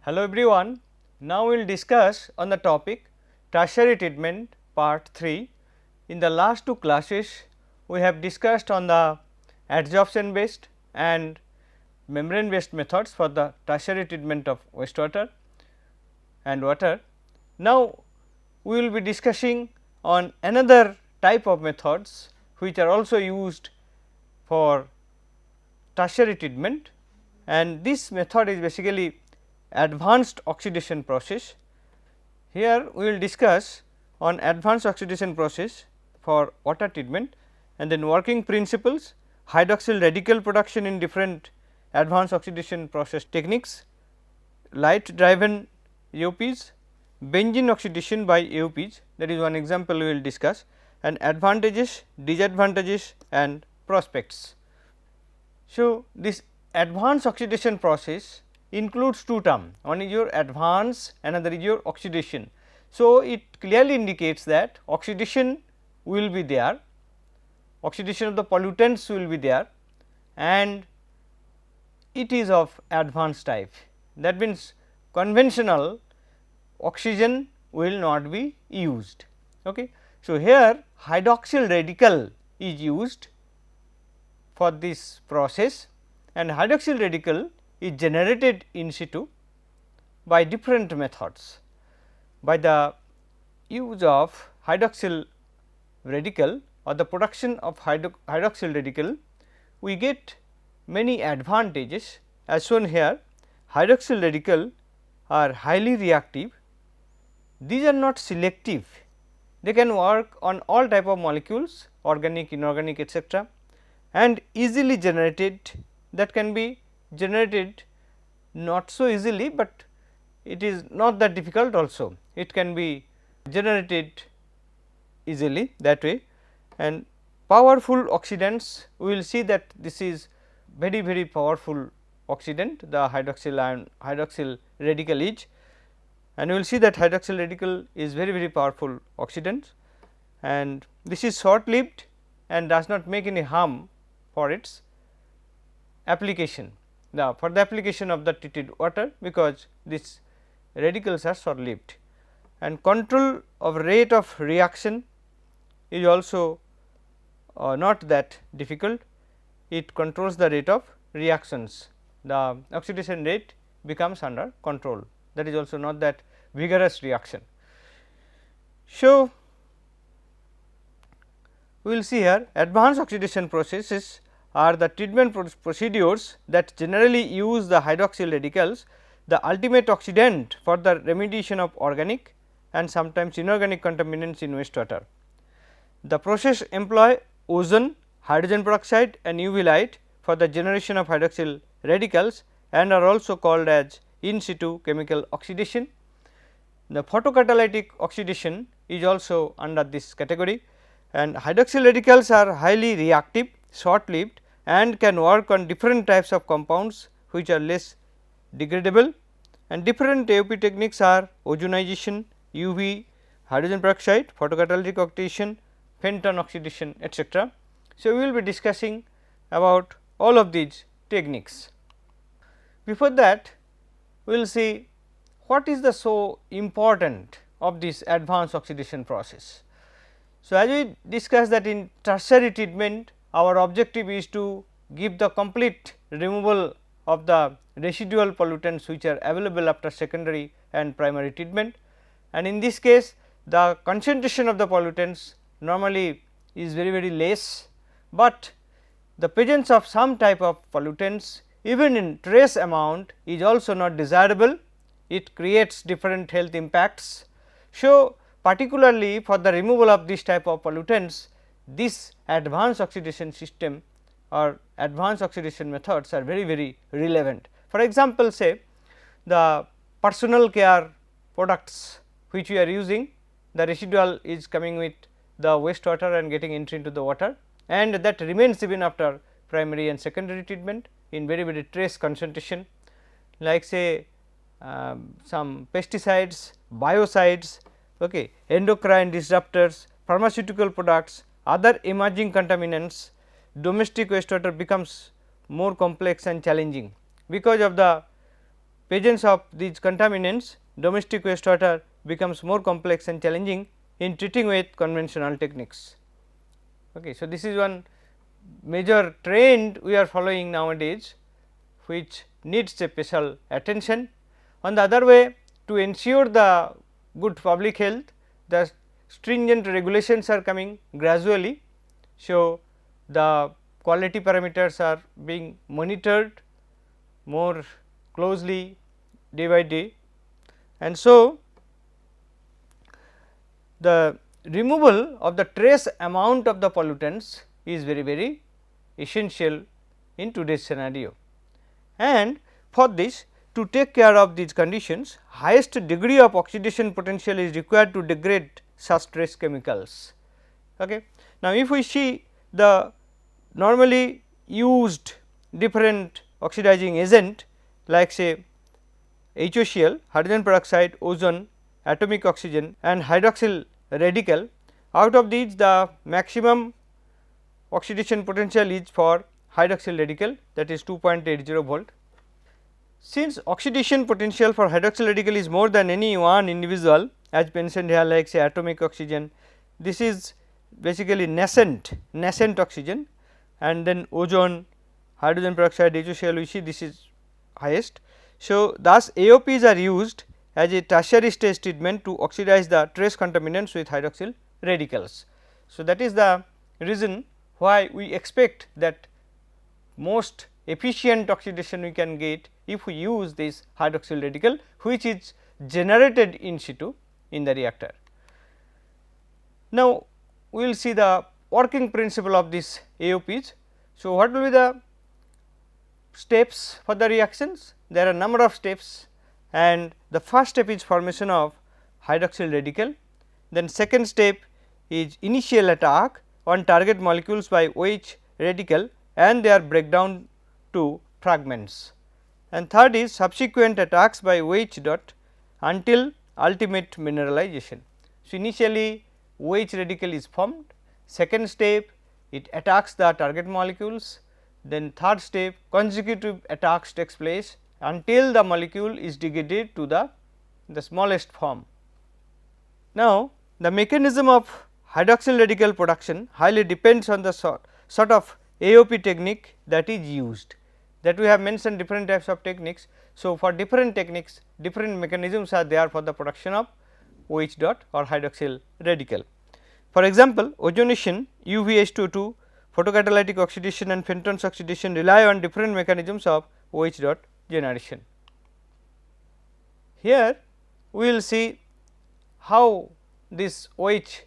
Hello everyone, now we will discuss on the topic tertiary treatment part 3. In the last two classes, we have discussed on the adsorption based and membrane based methods for the tertiary treatment of wastewater and water. Now, we will be discussing on another type of methods which are also used for tertiary treatment, and this method is basically advanced oxidation process. Here we will discuss on advanced oxidation process for water treatment and then working principles, hydroxyl radical production in different advanced oxidation process techniques, light driven AOPs, benzene oxidation by AOPs, that is one example we will discuss, and advantages, disadvantages and prospects. So, this advanced oxidation process includes two terms, one is your advance, another is your oxidation. So, it clearly indicates that oxidation will be there, oxidation of the pollutants will be there and it is of advanced type. That means, conventional oxygen will not be used. Okay. So, here hydroxyl radical is used for this process and hydroxyl radical is generated in situ by different methods. By the use of hydroxyl radical or the production of hydroxyl radical, we get many advantages as shown here. Hydroxyl radical are highly reactive, these are not selective, they can work on all type of molecules, organic, inorganic etc., and easily generated, that can be generated not so easily, but it is not that difficult also, it can be generated easily that way. And powerful oxidants, we will see that this is very powerful oxidant, the hydroxyl radical is, and we will see that hydroxyl radical is very powerful oxidant and this is short lived and does not make any harm for its application, for the application of the treated water, because these radicals are short lived. And control of rate of reaction is also not that difficult, it controls the rate of reactions, the oxidation rate becomes under control, that is also not that vigorous reaction. So, we will see here advanced oxidation processes are the treatment procedures that generally use the hydroxyl radicals, the ultimate oxidant for the remediation of organic and sometimes inorganic contaminants in wastewater. The process employ ozone, hydrogen peroxide and UV light for the generation of hydroxyl radicals and are also called as in situ chemical oxidation. The photocatalytic oxidation is also under this category, and hydroxyl radicals are highly reactive, short lived and can work on different types of compounds which are less degradable, and different AOP techniques are ozonization, UV, hydrogen peroxide, photocatalytic oxidation, Fenton oxidation etc. So, we will be discussing about all of these techniques. Before that, we will see what is the so important of this advanced oxidation process. So, as we discussed that in tertiary treatment, our objective is to give the complete removal of the residual pollutants which are available after secondary and primary treatment, and in this case the concentration of the pollutants normally is very less, but the presence of some type of pollutants even in trace amount is also not desirable, it creates different health impacts. So, particularly for the removal of this type of pollutants, this advanced oxidation system or advanced oxidation methods are very relevant. For example, say the personal care products which we are using, the residual is coming with the wastewater and getting entry into the water, and that remains even after primary and secondary treatment in very trace concentration, like say some pesticides, biocides, okay, endocrine disruptors, pharmaceutical products, other emerging contaminants. Domestic wastewater becomes more complex and challenging because of the presence of these contaminants, domestic wastewater becomes more complex and challenging in treating with conventional techniques. Okay. So, this is one major trend we are following nowadays, which needs a special attention. On the other way, to ensure the good public health, the stringent regulations are coming gradually. So, the quality parameters are being monitored more closely day by day, and so the removal of the trace amount of the pollutants is very essential in today's scenario. And for this, to take care of these conditions, highest degree of oxidation potential is required to degrade such trace chemicals. Okay. Now, if we see the normally used different oxidizing agent like say HOCl, hydrogen peroxide, ozone, atomic oxygen and hydroxyl radical, out of these the maximum oxidation potential is for hydroxyl radical, that is 2.80 volt. Since oxidation potential for hydroxyl radical is more than any one individual, as mentioned here like say atomic oxygen, this is basically nascent oxygen, and then ozone, hydrogen peroxide, HOCl we see this is highest. So, thus AOPs are used as a tertiary stage treatment to oxidize the trace contaminants with hydroxyl radicals. So, that is the reason why we expect that most efficient oxidation we can get if we use this hydroxyl radical, which is generated in situ in the reactor. Now, we will see the working principle of this AOPs. So, what will be the steps for the reactions? There are number of steps, and the first step is formation of hydroxyl radical. Then second step is initial attack on target molecules by OH radical and their breakdown to fragments, and third is subsequent attacks by OH dot until ultimate mineralization. So, initially OH radical is formed, second step it attacks the target molecules, then third step consecutive attacks takes place until the molecule is degraded to the smallest form. Now, the mechanism of hydroxyl radical production highly depends on the sort of AOP technique that is used, that we have mentioned different types of techniques. So, for different techniques different mechanisms are there for the production of OH dot or hydroxyl radical. For example, ozonation, UV H2O2, photocatalytic oxidation and Fenton's oxidation rely on different mechanisms of OH dot generation. Here we will see how this OH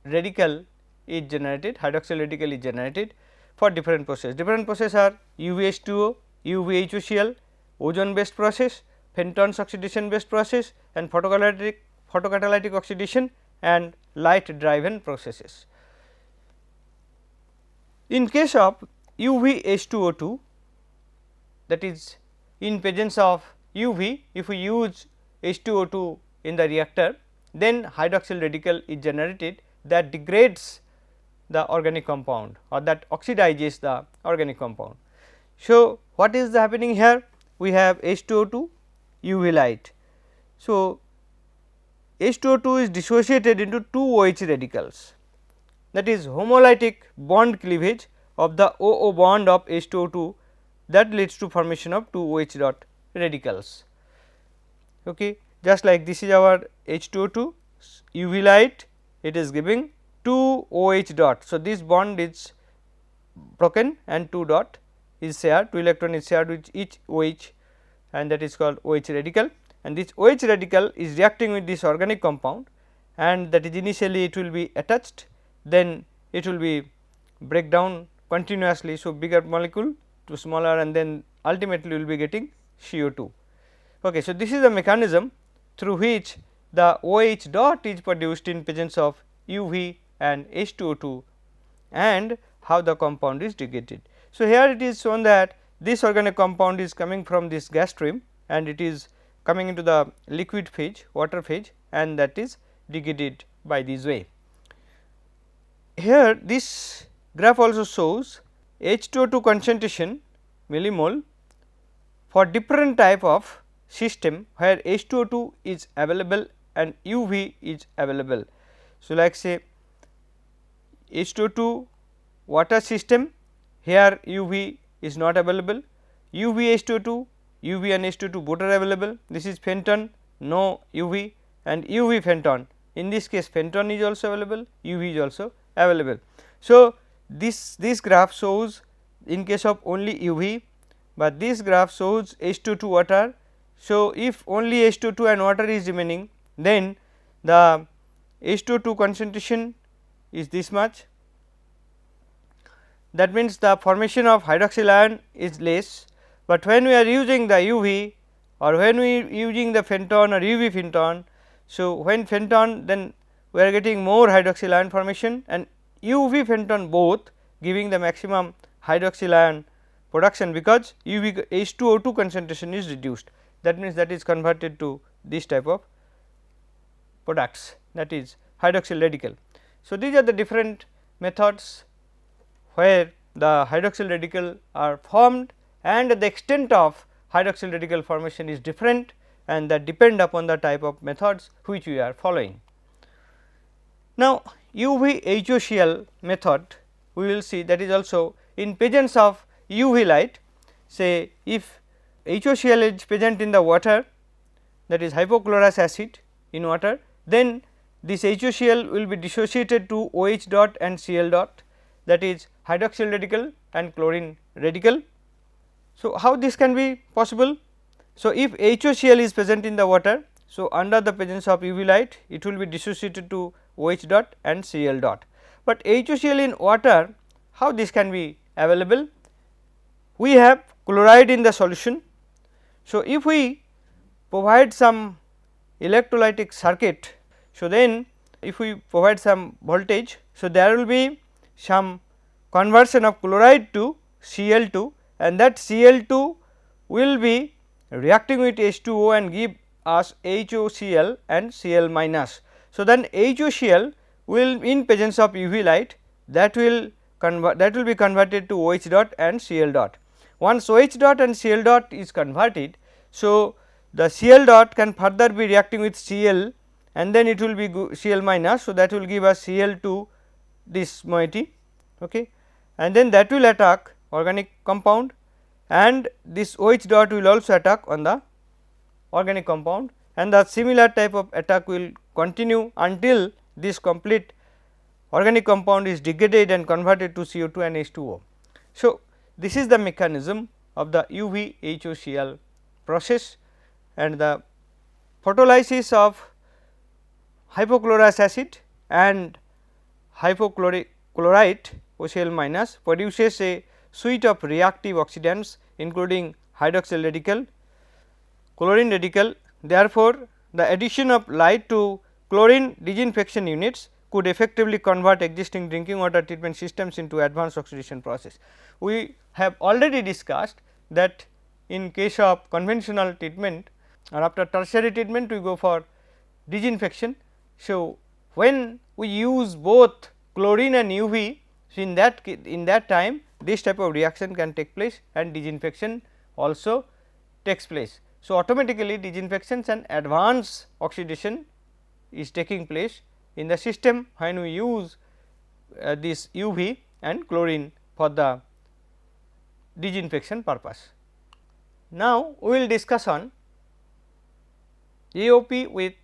radical is generated, hydroxyl radical is generated for different process. Different process are UV H2O, UV HOCl, ozone based process, Fenton's oxidation based process and photocatalytic oxidation and light driven processes. In case of UV H2O2, that is in presence of UV, if we use H2O2 in the reactor, then hydroxyl radical is generated that degrades the organic compound or that oxidizes the organic compound. So, what is happening here? We have H2O2, UV light. So, H2O2 is dissociated into two OH radicals, that is homolytic bond cleavage of the OO bond of H2O2 that leads to formation of two OH dot radicals. Okay. Just like this is our H2O2, UV light, it is giving two OH dot. So, this bond is broken and 2 dot is shared, 2 electron is shared with each OH, and that is called OH radical, and this OH radical is reacting with this organic compound, and that is initially it will be attached, then it will be break down continuously. So, bigger molecule to smaller, and then ultimately we will be getting CO2. Okay. So, this is the mechanism through which the OH dot is produced in presence of UV and H2O2 and how the compound is degraded. So, here it is shown that this organic compound is coming from this gas stream and it is coming into the liquid phase, water phase, and that is degraded by this way. Here this graph also shows H2O2 concentration millimole for different type of system where H2O2 is available and UV is available. So, like say H2O2 water system, here UV is not available, UV H2O2, UV and H2O2 both are available. This is phenton, no UV, and UV phenton. In this case phenton is also available, UV is also available. So, this graph shows in case of only UV, but this graph shows H2O2 water. So, if only H2O2 and water is remaining, then the H2O2 concentration is this much. That means, the formation of hydroxyl ion is less, but when we are using the UV or when we are using the phenton or UV phenton. So, when phenton, then we are getting more hydroxyl ion formation and UV phenton both giving the maximum hydroxyl ion production, because UV H2O2 concentration is reduced. That means, that is converted to this type of products, that is hydroxyl radical. So, these are the different methods where the hydroxyl radical are formed, and the extent of hydroxyl radical formation is different, and that depend upon the type of methods which we are following. Now, UV HOCl method we will see, that is also in presence of UV light. Say if HOCl is present in the water, that is hypochlorous acid in water, then this HOCl will be dissociated to OH dot and Cl dot, that is hydroxyl radical and chlorine radical. So, how this can be possible? So, if HOCl is present in the water, so under the presence of UV light it will be dissociated to OH dot and Cl dot, but HOCl in water, how this can be available? We have chloride in the solution. So, if we provide some electrolytic circuit, so then if we provide some voltage, so there will be some conversion of chloride to Cl2, and that Cl2 will be reacting with H2O and give us HOCl and Cl minus. So, then HOCl will in presence of UV light, that will be converted to OH dot and Cl dot. Once OH dot and Cl dot is converted, so the Cl dot can further be reacting with Cl and then it will be Cl minus. So, that will give us Cl2 this moiety, okay, and then that will attack organic compound, and this OH dot will also attack on the organic compound, and the similar type of attack will continue until this complete organic compound is degraded and converted to CO2 and H2O. So, this is the mechanism of the UV HOCl process, and the photolysis of hypochlorous acid and hypochlorite OCl minus produces a suite of reactive oxidants including hydroxyl radical, chlorine radical. Therefore, the addition of light to chlorine disinfection units could effectively convert existing drinking water treatment systems into advanced oxidation process. We have already discussed that in case of conventional treatment or after tertiary treatment we go for disinfection. So, when we use both chlorine and UV, so in that time this type of reaction can take place and disinfection also takes place. So, automatically disinfections and advanced oxidation is taking place in the system when we use this UV and chlorine for the disinfection purpose. Now, we will discuss on AOP with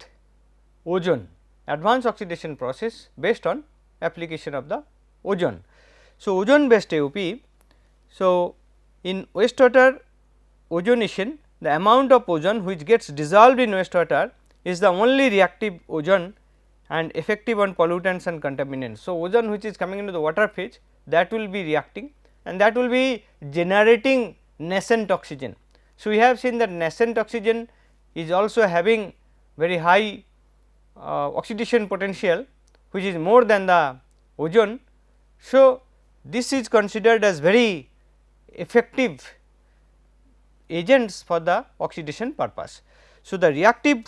ozone, advanced oxidation process based on application of the ozone. So, ozone based AOP. So, in wastewater ozonation, the amount of ozone which gets dissolved in wastewater is the only reactive ozone and effective on pollutants and contaminants. So, ozone which is coming into the water phase, that will be reacting and that will be generating nascent oxygen. So, we have seen that nascent oxygen is also having very high oxidation potential, which is more than the ozone. So, this is considered as very effective agents for the oxidation purpose. So, the reactive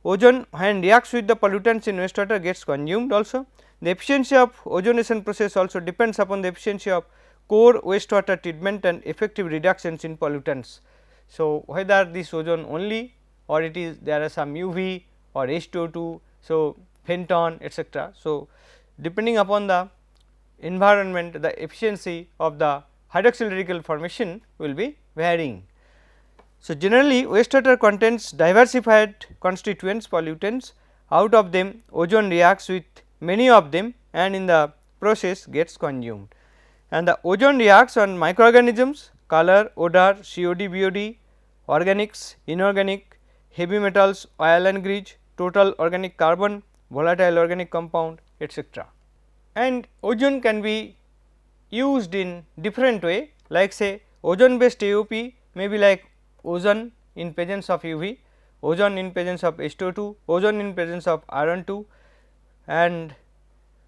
ozone when reacts with the pollutants in wastewater gets consumed also. The efficiency of ozonation process also depends upon the efficiency of core wastewater treatment and effective reductions in pollutants. So, whether this ozone only or it is there are some UV or H2O2, so phenton etcetera. So, depending upon the environment, the efficiency of the hydroxyl radical formation will be varying. So, generally wastewater contains diversified constituents pollutants, out of them ozone reacts with many of them and in the process gets consumed, and the ozone reacts on microorganisms, color, odor, COD, BOD, organics, inorganic, heavy metals, oil and grease, total organic carbon, volatile organic compound etcetera. And ozone can be used in different way, like say ozone based AOP may be like ozone in presence of UV, ozone in presence of H2O2, ozone in presence of iron 2 and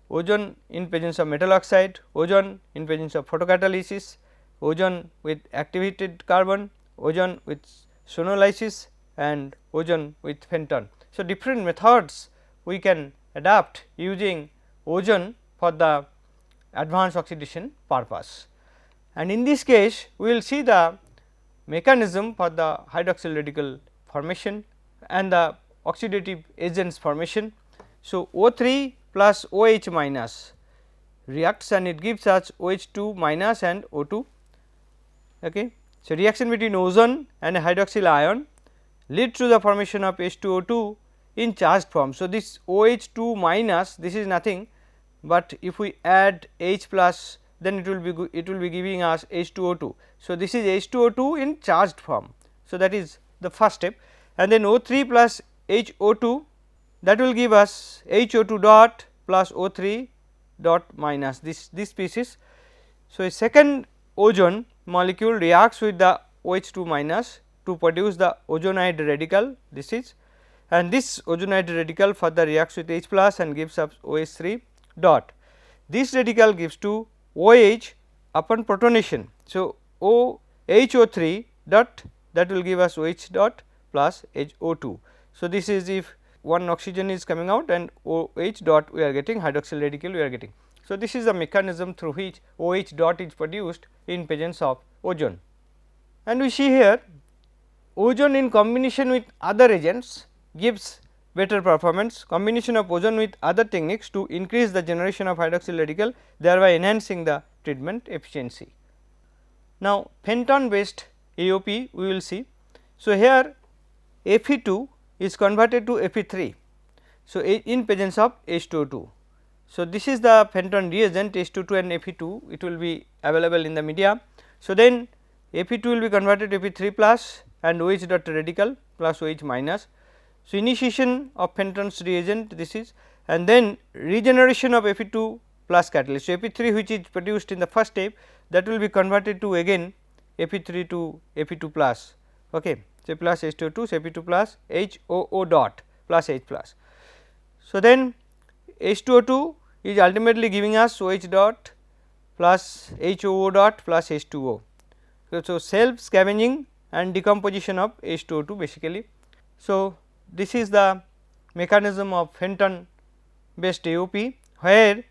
ozone in presence of metal oxide, ozone in presence of photocatalysis, ozone with activated carbon, ozone with sonolysis and ozone with phenton. So, different methods we can adapt using ozone for the advanced oxidation purpose, and in this case we will see the mechanism for the hydroxyl radical formation and the oxidative agents formation. So, O3 plus OH minus reacts and it gives us OH2 minus and O2. Okay. So, reaction between ozone and a hydroxyl ion leads to the formation of H2O2 in charged form. So, this OH2 minus, this is nothing, but if we add H plus, then it will be giving us H2O2. So, this is H2O2 in charged form. So, that is the first step, and then O3 plus HO2, that will give us HO2 dot plus O3 dot minus this species. So, a second ozone molecule reacts with the OH2 minus to produce the ozonide radical, this is, and this ozonide radical further reacts with H plus and gives us OH3 dot. This radical gives to OH upon protonation. So, HO3 dot, that will give us OH dot plus HO2. So, this is if one oxygen is coming out and OH dot we are getting, hydroxyl radical we are getting. So, this is the mechanism through which OH dot is produced in presence of ozone, and we see here ozone in combination with other agents gives better performance. Combination of ozone with other techniques to increase the generation of hydroxyl radical, thereby enhancing the treatment efficiency. Now, phenton based AOP we will see. So, here Fe2 is converted to Fe3. So, in presence of H2O2. So, this is the phenton reagent H2O2 and Fe2, it will be available in the media. So, then Fe2 will be converted to Fe3 plus and OH dot radical plus OH minus. So, initiation of phenton's reagent this is, and then regeneration of Fe2 plus catalyst. So, Fe3 which is produced in the first step, that will be converted to again Fe3 to Fe2 plus. Okay. So, plus H2O2, so Fe2 plus HOO dot plus H plus. So, then H2O2 is ultimately giving us OH dot plus HOO dot plus H2O. So, self scavenging and decomposition of H2O2 basically. So, this is the mechanism of phenton based AOP, where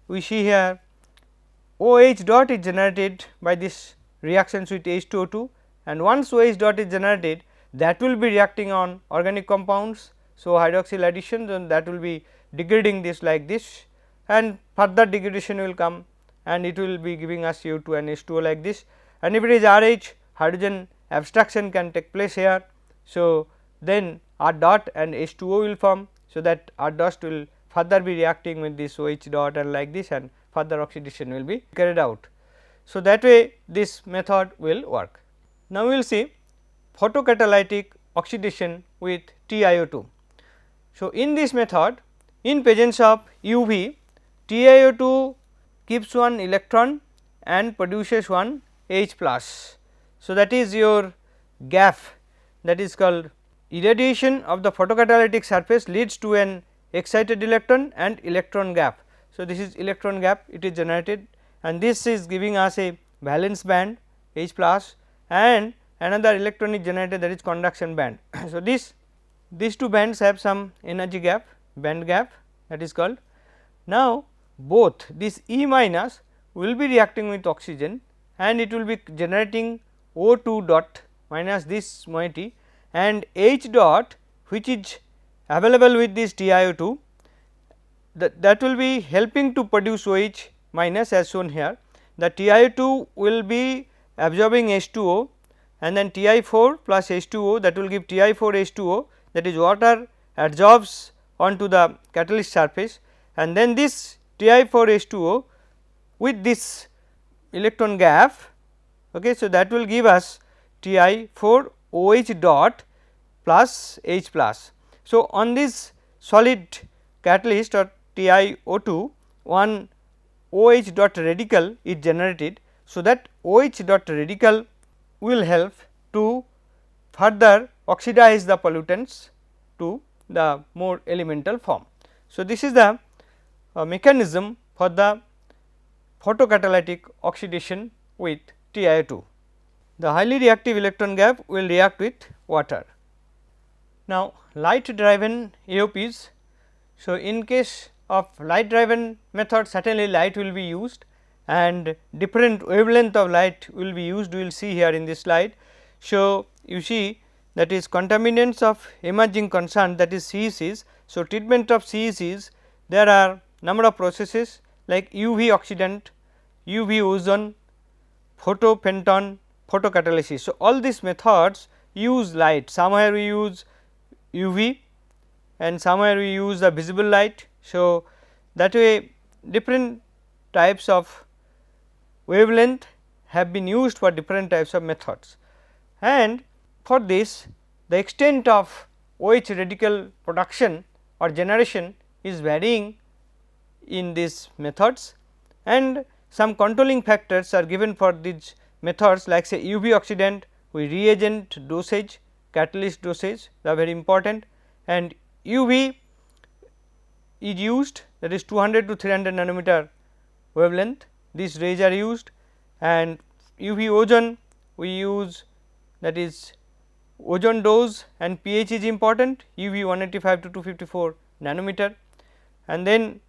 we see here OH dot is generated by this reactions with H2O2, and once OH dot is generated, that will be reacting on organic compounds. So, hydroxyl addition, then that will be degrading this like this, and further degradation will come and it will be giving us CO2 and H2O like this, and if it is RH, hydrogen abstraction can take place here. So, then R dot and H2O will form. So, that R dot will further be reacting with this OH dot and like this, and further oxidation will be carried out. So, that way this method will work. Now, we will see photocatalytic oxidation with TiO2. So, in this method, in presence of UV, TiO2 keeps one electron and produces one H plus. So, that is your gap, that is called irradiation of the photocatalytic surface leads to an excited electron and electron gap. So, this is electron gap, it is generated, and this is giving us a valence band H plus, and another electron is generated, that is conduction band. So, these two bands have some energy gap, band gap, that is called. Now, both this E minus will be reacting with oxygen and it will be generating O2 dot minus this moiety, and H dot which is available with this TiO2, that will be helping to produce OH minus as shown here. The TiO2 will be absorbing H2O and then Ti4 plus H2O, that will give Ti4H2O, that is water adsorbs onto the catalyst surface, and then this Ti4H2O with this electron gap. Okay, so, that will give us Ti4OH dot plus H plus. So, on this solid catalyst or TiO2, one OH dot radical is generated. So, that OH dot radical will help to further oxidize the pollutants to the more elemental form. So, this is the mechanism for the photocatalytic oxidation with TiO2. The highly reactive electron gap will react with water. Now, light driven AOPs. So, in case of light driven method, certainly light will be used and different wavelength of light will be used, we will see here in this slide. So, you see that is contaminants of emerging concern, that is CECs. So, treatment of CECs, there are number of processes like UV oxidant, UV ozone, photophenton, photocatalysis. So, all these methods use light, somewhere we use UV and somewhere we use the visible light. So, that way different types of wavelength have been used for different types of methods, and for this the extent of OH radical production or generation is varying in these methods, and some controlling factors are given for these methods like say UV oxidant with reagent dosage, catalyst dosage, they are very important, and UV is used, that is 200 to 300 nanometer wavelength, these rays are used, and UV ozone we use, that is ozone dose and pH is important, UV 185 to 254 nanometer, and then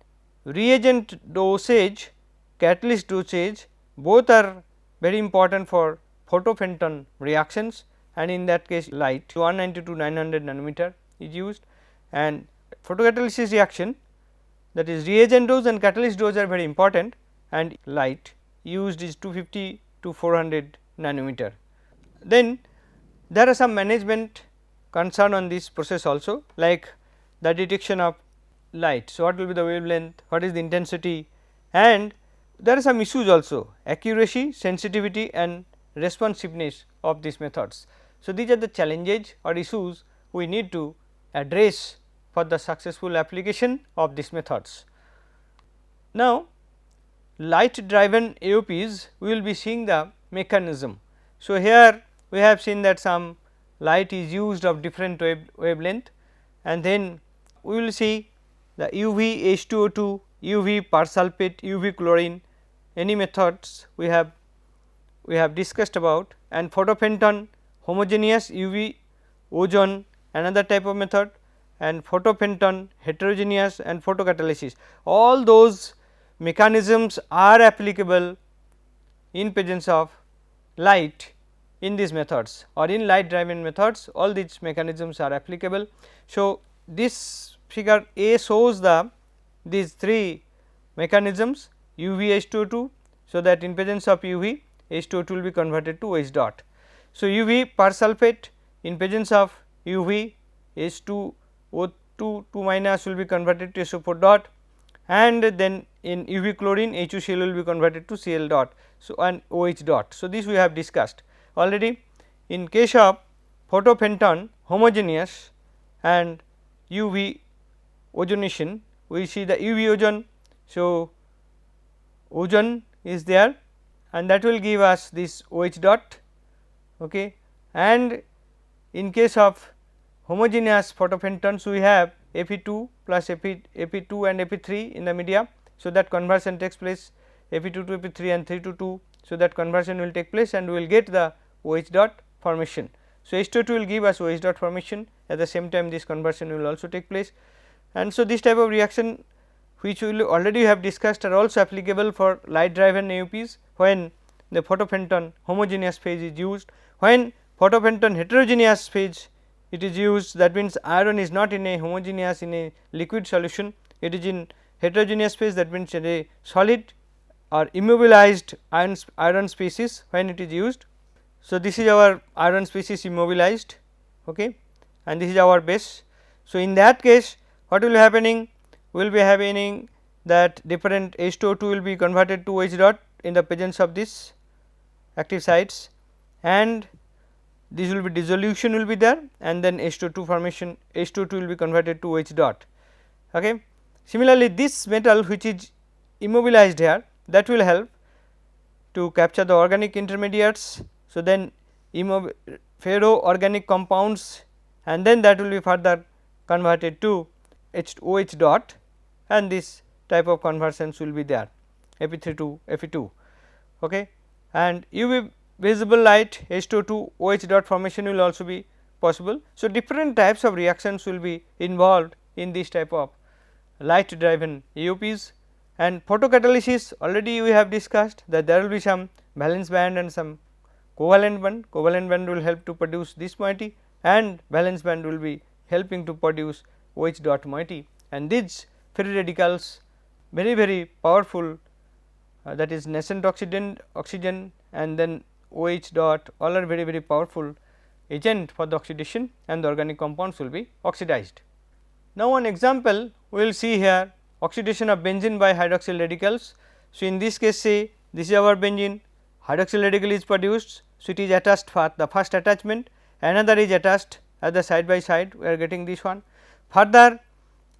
reagent dosage, catalyst dosage, both are very important for photophenton reactions, and in that case light 190 to 900 nanometer is used, and photocatalysis reaction, that is reagent dose and catalyst dose are very important, and light used is 250 to 400 nanometer. Then there are some management concern on this process also, like the detection of light. So, what will be the wavelength, what is the intensity, and there are some issues also, accuracy, sensitivity and responsiveness of these methods. So, these are the challenges or issues we need to address for the successful application of these methods. Now, light driven AOPs, we will be seeing the mechanism. So, here we have seen that some light is used of different wavelength, and then we will see the UV H2O2, UV persulfate, UV chlorine, any methods we have discussed about, and photophenton, homogeneous UV ozone, another type of method, and photophenton, heterogeneous and photocatalysis. All those mechanisms are applicable in presence of light in these methods or in light driven methods, all these mechanisms are applicable. So, this figure A shows these three mechanisms UV H2O2. So, that in presence of UV H2O2 will be converted to OH dot. So, UV persulfate in presence of UV H2O2 2 minus will be converted to SO4 dot, and then in UV chlorine HUCl will be converted to Cl dot, so and OH dot. So, this we have discussed already. In case of photophenton, homogeneous and UV ozonation, we see the UV ozone. So, ozone is there and that will give us this OH dot, okay. And in case of homogeneous photophentons, we have Fe2 plus Fe2 and Fe3 in the media. So, that conversion takes place Fe2 to Fe3 and 3 to 2. So, that conversion will take place and we will get the OH dot formation. So, H2O2 will give us OH dot formation, at the same time this conversion will also take place. And so, this type of reaction which we will already have discussed are also applicable for light driven AOPs, when the photophenton homogeneous phase is used, when photophenton heterogeneous phase it is used, that means iron is not in a homogeneous in a liquid solution, it is in heterogeneous phase, that means in a solid or immobilized iron species when it is used. So, this is our iron species immobilized, okay, and this is our base. So, in that case what will be happening? Will be happening that different H2O2 will be converted to OH dot in the presence of this active sites, and this will be dissolution will be there, and then H2O2 formation, H2O2 will be converted to OH dot. Okay. Similarly, this metal which is immobilized here, that will help to capture the organic intermediates. So, then ferro organic compounds, and then that will be further converted to OH dot, and this type of conversions will be there Fe3 to Fe2. Okay. And UV visible light H2O2 OH dot formation will also be possible. So, different types of reactions will be involved in this type of light driven AOPs, and photocatalysis already we have discussed that there will be some valence band and some covalent band will help to produce this moiety, and valence band will be helping to produce OH dot moiety, and these free radicals very powerful, that is nascent oxygen and then OH dot, all are very powerful agent for the oxidation, and the organic compounds will be oxidized. Now, one example we will see here, oxidation of benzene by hydroxyl radicals. So, in this case say this is our benzene, hydroxyl radical is produced. So, it is attached for the first attachment, another is attached at the side by side, we are getting this one. Further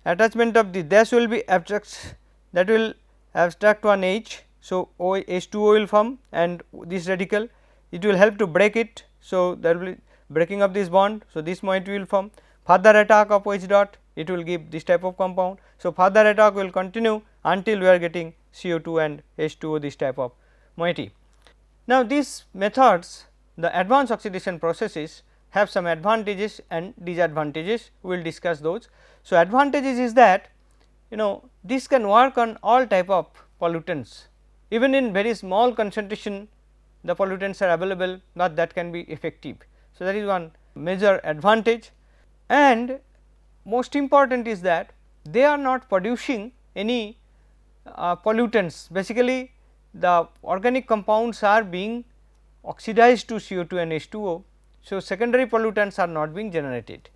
attachment of the dash will be abstract, that will abstract one H. So, H2O will form, and this radical it will help to break it. So, there will be breaking of this bond. So, this moiety will form, further attack of OH dot, it will give this type of compound. So, further attack will continue until we are getting CO2 and H2O, this type of moiety. Now, these methods, the advanced oxidation processes have some advantages and disadvantages, we will discuss those. So, advantages is that this can work on all type of pollutants, even in very small concentration the pollutants are available, not that can be effective. So, that is one major advantage, and most important is that they are not producing any pollutants. Basically, the organic compounds are being oxidized to CO2 and H2O. So, secondary pollutants are not being generated.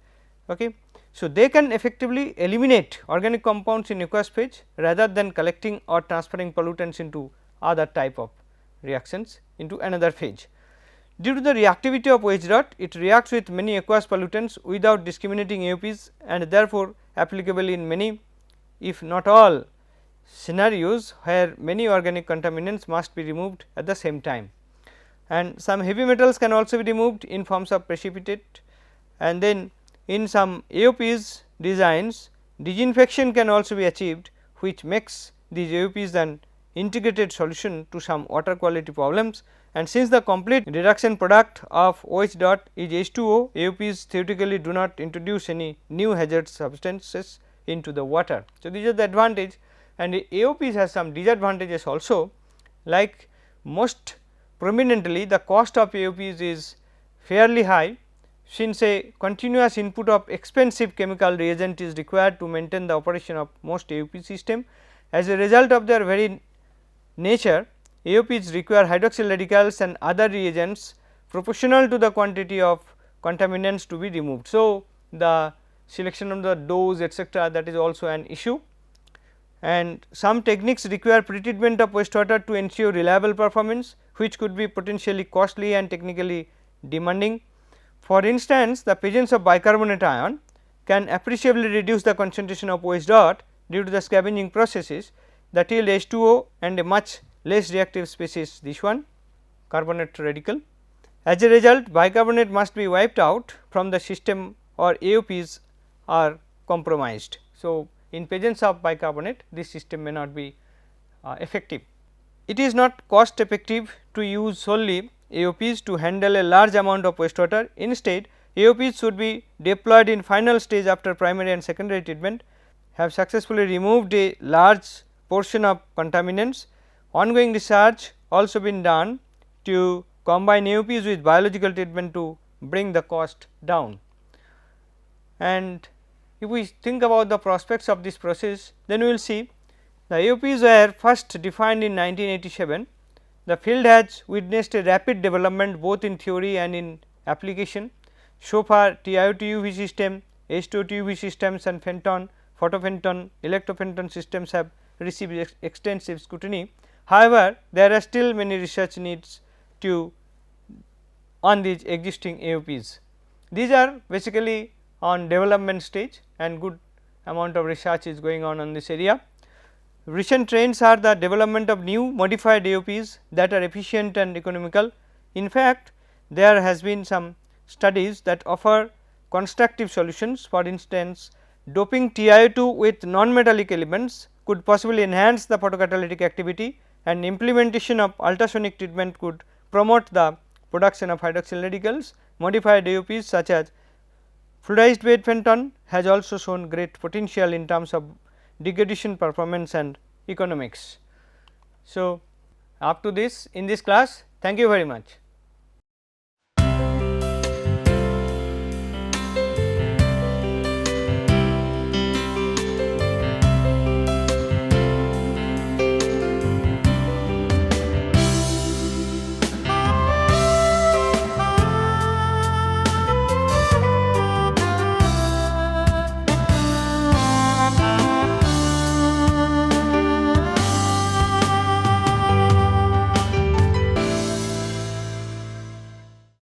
Okay. So, they can effectively eliminate organic compounds in aqueous phase rather than collecting or transferring pollutants into other type of reactions into another phase. Due to the reactivity of OH dot, it reacts with many aqueous pollutants without discriminating AOPs, and therefore, applicable in many if not all scenarios where many organic contaminants must be removed at the same time. And some heavy metals can also be removed in forms of precipitate, and then in some AOPs designs disinfection can also be achieved, which makes these AOPs an integrated solution to some water quality problems. And since the complete reduction product of OH dot is H2O, AOPs theoretically do not introduce any new hazardous substances into the water. So, these are the advantage, and AOPs has some disadvantages also, like most prominently the cost of AOPs is fairly high, since a continuous input of expensive chemical reagent is required to maintain the operation of most AOP system. As a result of their very nature, AOPs require hydroxyl radicals and other reagents proportional to the quantity of contaminants to be removed. So, the selection of the dose etcetera, that is also an issue, and some techniques require pretreatment of wastewater to ensure reliable performance, which could be potentially costly and technically demanding. For instance, the presence of bicarbonate ion can appreciably reduce the concentration of OH dot due to the scavenging processes that yield H2O and a much less reactive species, this one carbonate radical. As a result, bicarbonate must be wiped out from the system or AOPs are compromised. So, in presence of bicarbonate, this system may not be effective. It is not cost effective to use solely AOPs to handle a large amount of wastewater. Instead, AOPs should be deployed in final stage after primary and secondary treatment, have successfully removed a large portion of contaminants. Ongoing research also been done to combine AOPs with biological treatment to bring the cost down. and if we think about the prospects of this process, then we will see the AOPs were first defined in 1987. The field has witnessed a rapid development both in theory and in application. So far TiO2 UV system, H2O2 UV systems and phenton, photophenton, electrophenton systems have received extensive scrutiny. However, there are still many research needs to on these existing AOPs. These are basically on development stage and good amount of research is going on this area. Recent trends are the development of new modified AOPs that are efficient and economical. In fact, there has been some studies that offer constructive solutions. For instance, doping TiO2 with non-metallic elements could possibly enhance the photocatalytic activity, and implementation of ultrasonic treatment could promote the production of hydroxyl radicals. Modified AOPs such as fluidized bed phenton has also shown great potential in terms of degradation performance and economics. So, up to this in this class, thank you very much.